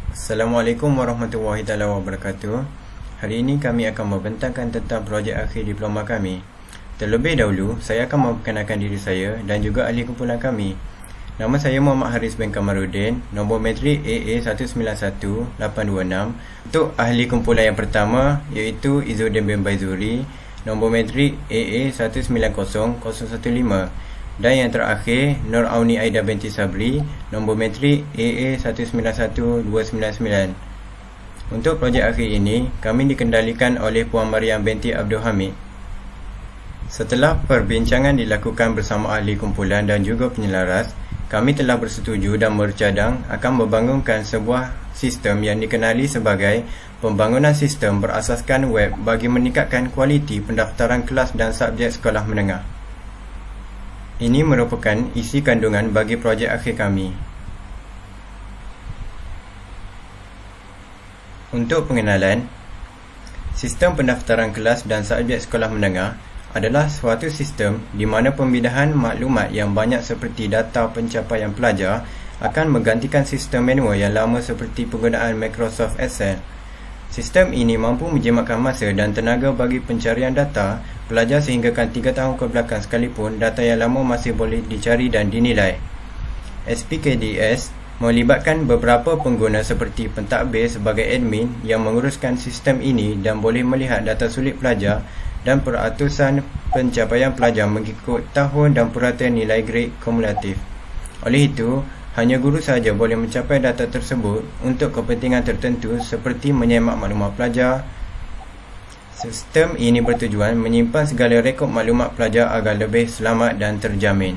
Assalamualaikum warahmatullahi wabarakatuh. Hari ini kami akan membentangkan tentang projek akhir diploma kami. Terlebih dahulu, saya akan memperkenalkan diri saya dan juga ahli kumpulan kami. Nama saya Muhammad Haris bin Kamarudin, nombor matrik AA191826. Untuk ahli kumpulan yang pertama iaitu Izzuddin bin Baizuri, nombor matrik AA190015. Dan yang terakhir, Nur Auni Aida binti Sabri, nombor matrik AA191299. Untuk projek akhir ini, kami dikendalikan oleh Puan Mariam binti Abdul Hamid. Setelah perbincangan dilakukan bersama ahli kumpulan dan juga penyelaras, kami telah bersetuju dan bercadang akan membangunkan sebuah sistem yang dikenali sebagai pembangunan sistem berasaskan web bagi meningkatkan kualiti pendaftaran kelas dan subjek sekolah menengah. Ini merupakan isi kandungan bagi projek akhir kami. Untuk pengenalan, sistem pendaftaran kelas dan subjek sekolah menengah adalah suatu sistem di mana pembinaan maklumat yang banyak seperti data pencapaian pelajar akan menggantikan sistem manual yang lama seperti penggunaan Microsoft Excel. Sistem ini mampu menjimatkan masa dan tenaga bagi pencarian data pelajar sehinggakan 3 tahun ke belakang sekalipun data yang lama masih boleh dicari dan dinilai. SPKDS melibatkan beberapa pengguna seperti pentadbir sebagai admin yang menguruskan sistem ini dan boleh melihat data sulit pelajar dan peratusan pencapaian pelajar mengikut tahun dan purata nilai grade kumulatif. Oleh itu, hanya guru sahaja boleh mencapai data tersebut untuk kepentingan tertentu seperti menyemak maklumat pelajar. Sistem ini bertujuan menyimpan segala rekod maklumat pelajar agar lebih selamat dan terjamin.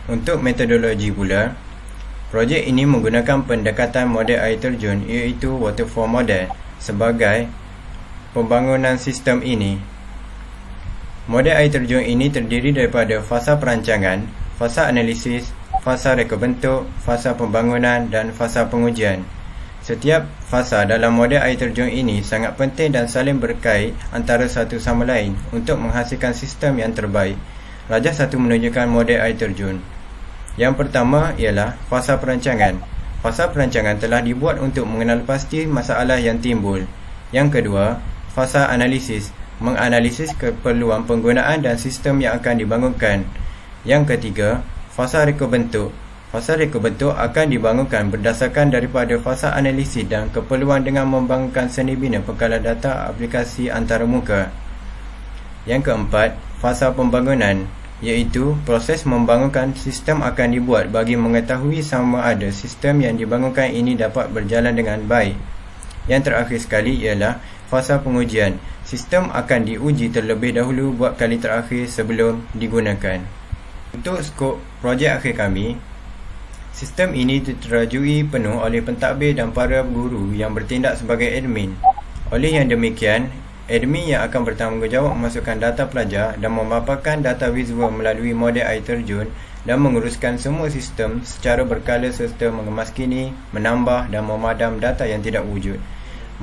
Untuk metodologi pula, projek ini menggunakan pendekatan model air terjun iaitu waterfall model sebagai pembangunan sistem ini. Model air terjun ini terdiri daripada fasa perancangan, fasa analisis, fasa reka bentuk, fasa pembangunan dan fasa pengujian. Setiap fasa dalam model air terjun ini sangat penting dan saling berkait antara satu sama lain untuk menghasilkan sistem yang terbaik. Rajah 1 menunjukkan model air terjun. Yang pertama ialah fasa perancangan. Fasa perancangan telah dibuat untuk mengenal pasti masalah yang timbul. Yang kedua, fasa analisis, menganalisis keperluan penggunaan dan sistem yang akan dibangunkan. Yang ketiga, fasa reka bentuk. Fasa reka bentuk akan dibangunkan berdasarkan daripada fasa analisis dan keperluan dengan membangunkan seni bina pengkalan data aplikasi antarmuka. Yang keempat, fasa pembangunan, iaitu proses membangunkan sistem akan dibuat bagi mengetahui sama ada sistem yang dibangunkan ini dapat berjalan dengan baik. Yang terakhir sekali ialah fasa pengujian. Sistem akan diuji terlebih dahulu buat kali terakhir sebelum digunakan. Untuk skop projek akhir kami, sistem ini diterajui penuh oleh pentadbir dan para guru yang bertindak sebagai admin. Oleh yang demikian, admin yang akan bertanggungjawab memasukkan data pelajar dan memaparkan data visual melalui model air terjun dan menguruskan semua sistem secara berkala serta mengemaskini, menambah dan memadam data yang tidak wujud.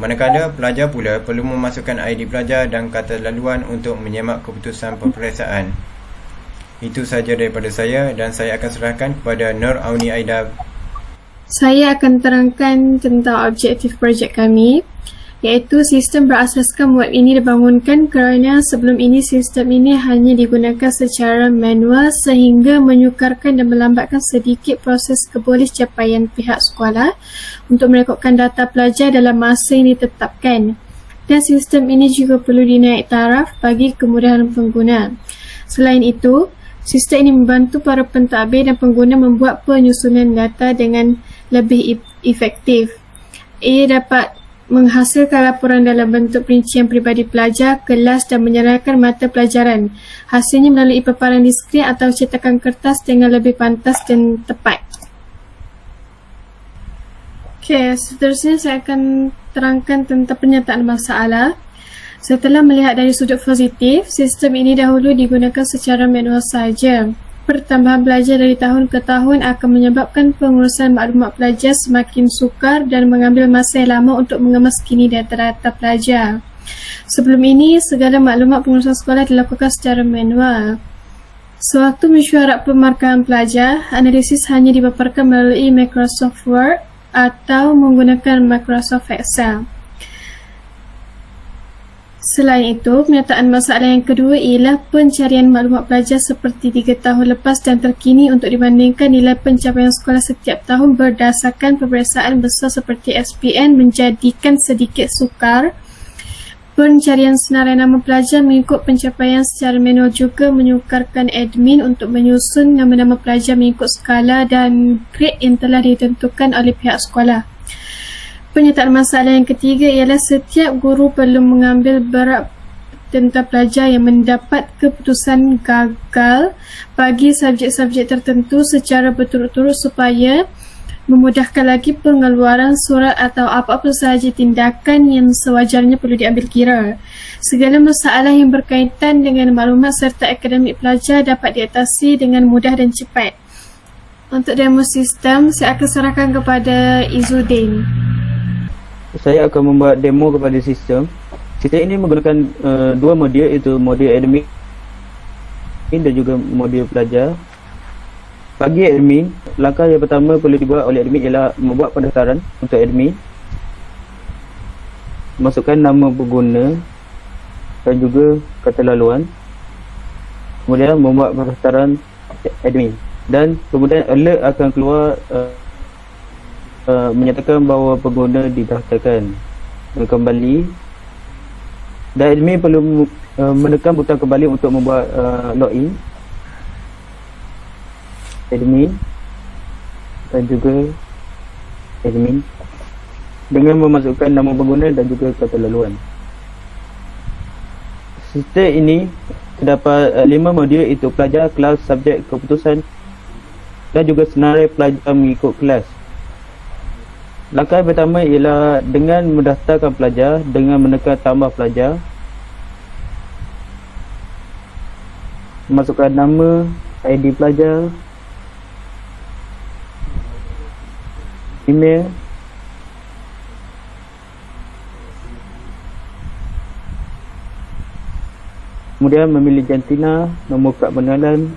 Manakala pelajar pula perlu memasukkan ID pelajar dan kata laluan untuk menyemak keputusan peperiksaan. Itu sahaja daripada saya dan saya akan serahkan kepada Nur Auni Aida. Saya akan terangkan tentang objektif projek kami, iaitu sistem berasaskan web ini dibangunkan kerana sebelum ini sistem ini hanya digunakan secara manual sehingga menyukarkan dan melambatkan sedikit proses kebolehcapaian pihak sekolah untuk merekodkan data pelajar dalam masa yang ditetapkan. Dan sistem ini juga perlu dinaik taraf bagi kemudahan pengguna. Selain itu, sistem ini membantu para pentadbir dan pengguna membuat penyusunan data dengan lebih efektif. Ia dapat menghasilkan laporan dalam bentuk perincian peribadi pelajar, kelas dan menyerahkan mata pelajaran. Hasilnya melalui paparan di skrin atau cetakan kertas dengan lebih pantas dan tepat. Okey, seterusnya saya akan terangkan tentang pernyataan masalah. Setelah melihat dari sudut positif, sistem ini dahulu digunakan secara manual sahaja. Pertambahan pelajar dari tahun ke tahun akan menyebabkan pengurusan maklumat pelajar semakin sukar dan mengambil masa yang lama untuk mengemaskini data-data pelajar. Sebelum ini, segala maklumat pengurusan sekolah dilakukan secara manual. Sewaktu mesyuarat pemarkahan pelajar, analisis hanya dipaparkan melalui Microsoft Word atau menggunakan Microsoft Excel. Selain itu, penyertaan masalah yang kedua ialah pencarian maklumat pelajar seperti 3 tahun lepas dan terkini untuk dibandingkan nilai pencapaian sekolah setiap tahun berdasarkan peperiksaan besar seperti SPM menjadikan sedikit sukar. Pencarian senarai nama pelajar mengikut pencapaian secara manual juga menyukarkan admin untuk menyusun nama-nama pelajar mengikut skala dan grade yang telah ditentukan oleh pihak sekolah. Penyertaan masalah yang ketiga ialah setiap guru perlu mengambil berat tentang pelajar yang mendapat keputusan gagal bagi subjek-subjek tertentu secara berturut-turut supaya memudahkan lagi pengeluaran surat atau apa-apa sahaja tindakan yang sewajarnya perlu diambil kira. Segala masalah yang berkaitan dengan maklumat serta akademik pelajar dapat diatasi dengan mudah dan cepat. Untuk demo sistem, saya akan serahkan kepada Izzuddin. Saya akan membuat demo kepada sistem. Sistem ini menggunakan dua modul, iaitu modul admin dan juga modul pelajar. Bagi admin, langkah yang pertama perlu dibuat oleh admin ialah membuat pendaftaran untuk admin. Masukkan nama pengguna dan juga kata laluan. Kemudian membuat pendaftaran admin. Dan kemudian alert akan keluar menyatakan bahawa pengguna didaftarkan. Kembali, dan admin perlu menekan butang kembali untuk membuat login. Admin dan juga admin dengan memasukkan nama pengguna dan juga kata laluan. Sistem ini terdapat 5 modul, iaitu pelajar, kelas, subjek, keputusan dan juga senarai pelajar mengikut kelas. Langkah pertama ialah dengan mendaftarkan pelajar dengan menekan tambah pelajar. Masukkan nama, ID pelajar, email, kemudian memilih jantina, nombor kad pengenalan,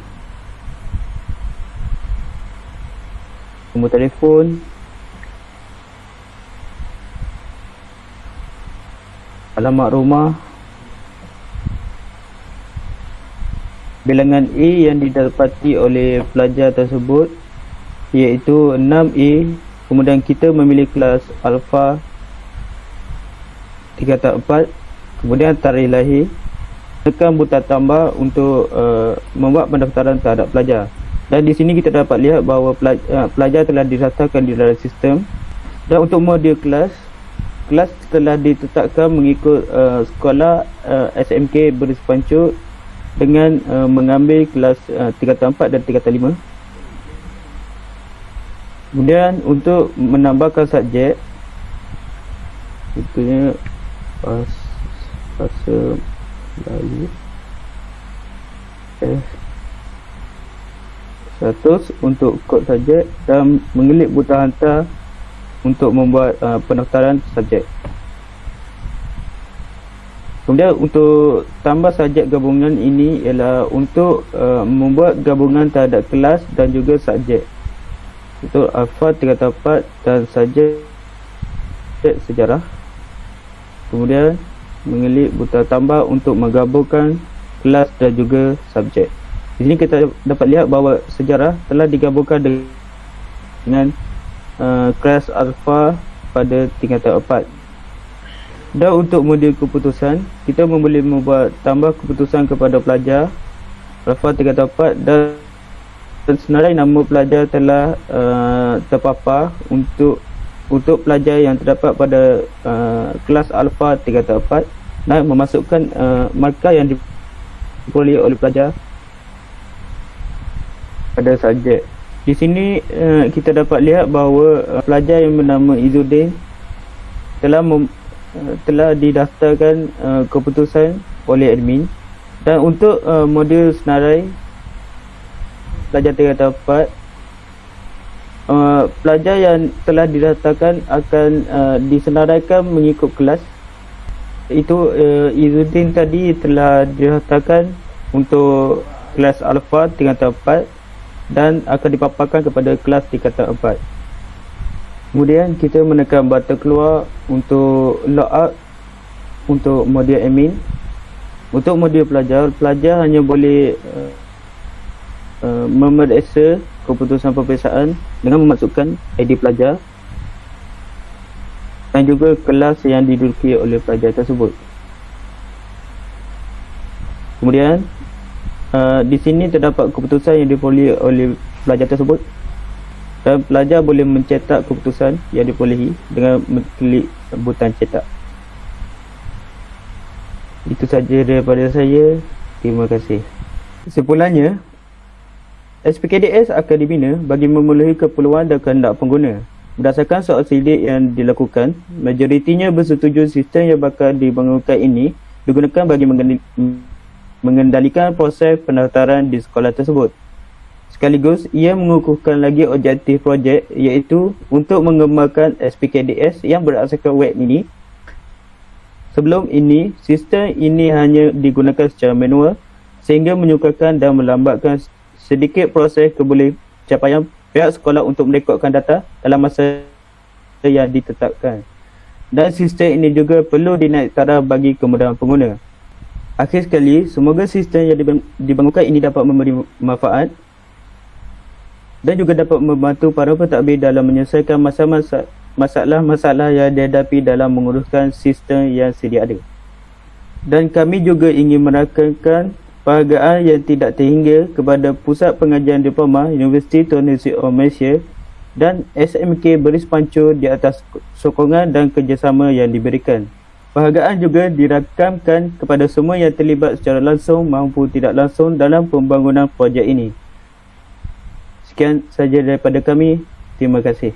nombor telefon, alamat rumah, bilangan A yang didapati oleh pelajar tersebut iaitu 6A. Kemudian kita memilih kelas Alpha 3/4. Kemudian tarikh lahir. Tekan butang tambah untuk membuat pendaftaran terhadap pelajar. Dan di sini kita dapat lihat bahawa pelajar telah didaftarkan di dalam sistem. Dan untuk modul kelas telah ditetapkan mengikut sekolah SMK Beris Pancut dengan mengambil kelas 3/4 dan 3/5. Kemudian untuk menambahkan subjek, contohnya bahasa Melayu 100 untuk kod subjek dan mengelik butang hantar untuk membuat pendaftaran subjek. Kemudian untuk tambah subjek gabungan ini ialah untuk membuat gabungan terhadap kelas dan juga subjek. Untuk Alpha 3/4 dan subjek sejarah. Kemudian mengelik butang tambah untuk menggabungkan kelas dan juga subjek. Di sini kita dapat lihat bahawa sejarah telah digabungkan dengan kelas Alpha pada tingkatan 4. Dan untuk modul keputusan, kita boleh membuat tambah keputusan kepada pelajar Alpha 3/4 dan senarai nama pelajar telah terpapar untuk pelajar yang terdapat pada kelas Alpha 3/4 dan memasukkan markah yang diperoleh oleh pelajar pada subjek. Di sini kita dapat lihat bahawa pelajar yang bernama Izzuddin telah didaftarkan keputusan oleh admin. Dan untuk modul senarai pelajar 3/4, pelajar yang telah didaftarkan akan disenaraikan mengikut kelas. Itu Izzuddin tadi telah didaftarkan untuk kelas Alpha 3/4 dan akan dipaparkan kepada kelas tingkatan 4. Kemudian kita menekan button keluar untuk logout untuk modul admin. Untuk modul pelajar, pelajar hanya boleh memeriksa keputusan peperiksaan dengan memasukkan ID pelajar dan juga kelas yang diduduki oleh pelajar tersebut. Kemudian di sini terdapat keputusan yang diperolehi oleh pelajar tersebut, dan pelajar boleh mencetak keputusan yang diperolehi dengan mengklik butang cetak. Itu saja daripada saya. Terima kasih. Kesimpulannya, SPKDS akan dibina bagi memenuhi keperluan dan kehendak pengguna. Berdasarkan soal sidik yang dilakukan, majoritinya bersetuju sistem yang bakal dibangunkan ini digunakan bagi mengendalikan proses pendaftaran di sekolah tersebut. Sekaligus, ia mengukuhkan lagi objektif projek, iaitu untuk mengembangkan SPKDS yang berasaskan web ini. Sebelum ini, sistem ini hanya digunakan secara manual sehingga menyukarkan dan melambatkan sedikit proses capaian pihak sekolah untuk merekodkan data dalam masa yang ditetapkan. Dan sistem ini juga perlu dinaik taraf bagi kemudahan pengguna. Akhir sekali, semoga sistem yang dibangunkan ini dapat memberi manfaat dan juga dapat membantu para pentadbir dalam menyelesaikan masalah-masalah yang dihadapi dalam menguruskan sistem yang sedia ada. Dan kami juga ingin merakamkan penghargaan yang tidak terhingga kepada Pusat Pengajian Diploma Universiti Tun Institute of Malaysia dan SMK Beris Pancur di atas sokongan dan kerjasama yang diberikan. Penghargaan juga dirakamkan kepada semua yang terlibat secara langsung maupun tidak langsung dalam pembangunan projek ini. Sekian saja daripada kami. Terima kasih.